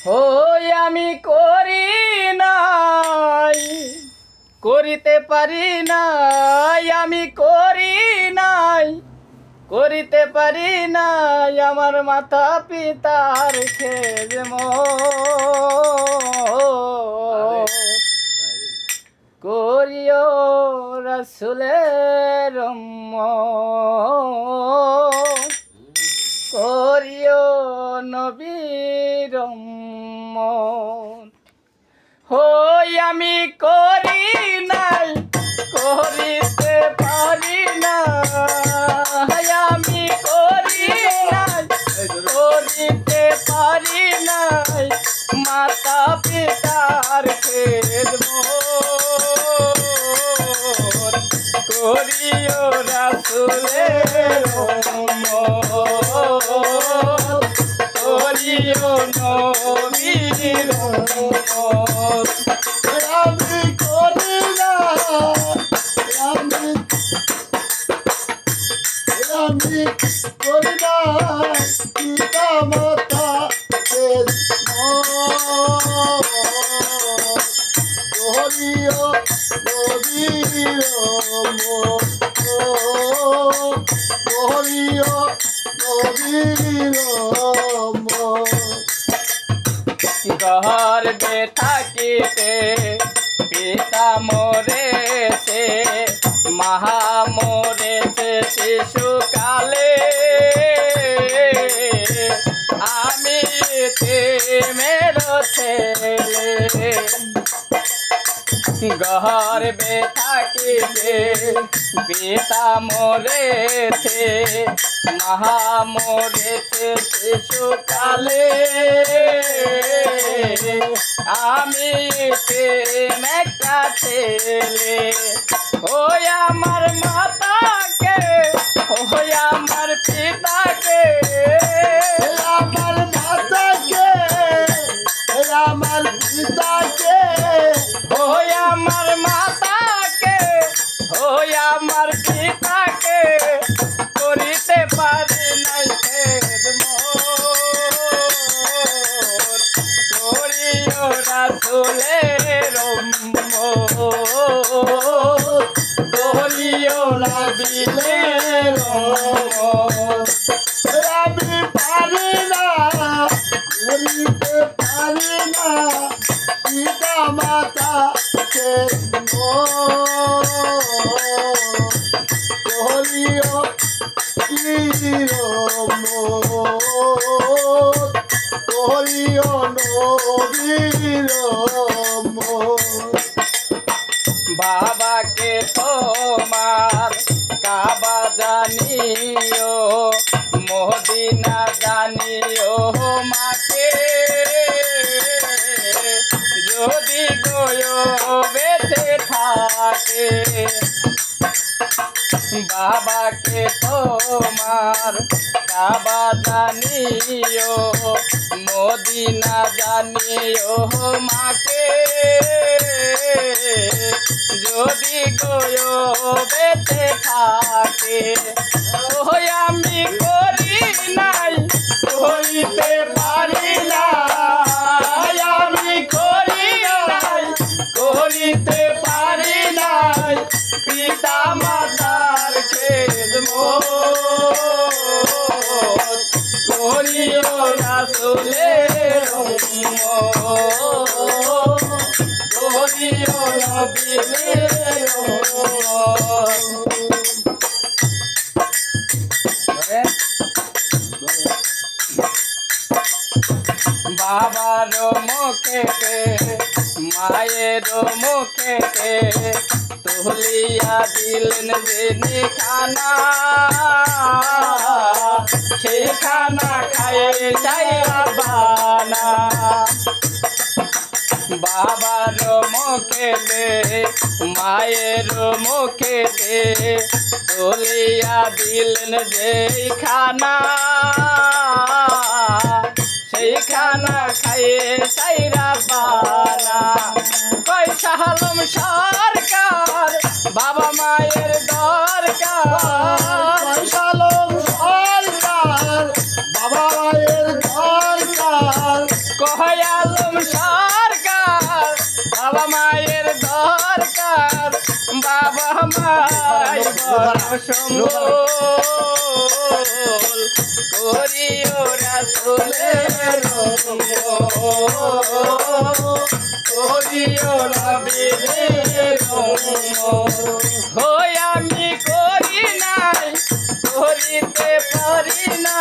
ওই আমি করি নাই, করিতে পারি নাই, আমি করি নাই, করিতে পারি নাই আমার মাতা পিতার খেদ করিও রাসূলের উম্মত, করিও নবীর উম্মত। হই আমি করি নাই, করিতে পারি না, আমি করি নাই, করিতে পারি নাই মাতা পিতার খেদমত, করিও রাসূলের উম্মত, করিও নবীর উম্মত। আমি করি না, আমি করি না পিতা মাতা করিও নবীর করিও নবীর গর্ভে থাকিতে পিতা মরেছে, মাহা মরেছে শিশুকালে, আমি মেরো ছেলে। গর্ভে থাকিতে পিতা মরেছে, মাহা মরেছে শিশুকালে, আমি একটা ছেলে। ওই আমার মাতাকে, ওই আমার পিতাকে, আমার মাতাকে, আমার পিতাকে, ওই আমার মাতাকে, ওই আমার পিতাকে করিতে পারি নাই খেদমত, করিও রাসূলের উম্মত, করিও নবীর উম্মত। আমি পারি না, করিতে পারি না পিতা মাতা করিও করিও নবীর বাবাকে তোমার কাবা জানিও, মদিনা জানিও মাকে, যদি গয়ো বেঁচে থাকে। বাবাকে তোমার কাবা জানিও, মদিনা জানিও মাকে, যদি গয়ো বেঁচে থাকে। ওই আমি করি নাই, করিতে পারি না, আমি করি নাই, করিতে পারি নাই পিতা মাতার খেদমত, করিও রাসূলের উম্মত, করিও নবীর উম্মত। বাবার মুখেতে মায়ের মুখেতে তুলিয়া দিলেন যিনি খানা, সেই খানা খায়ে যাইয়া বানা। বাবার মুখেতে মায়ের মুখেতে তুলিয়া দিলেন যেই খানা, সেই খানা খাইয়ে সাইরা বানা। পয়সা হলম সরকার বাবা মায়ের দরকার, পয়সা লোক সরকার বাবা মায়ের দরকার, কয়ালম সরকার বাবা মায়ের দরকার বাবা মাই বড় সম্বল করিও রাসূলের করিও নবীর হই আমি করি নাই করিতে পারি না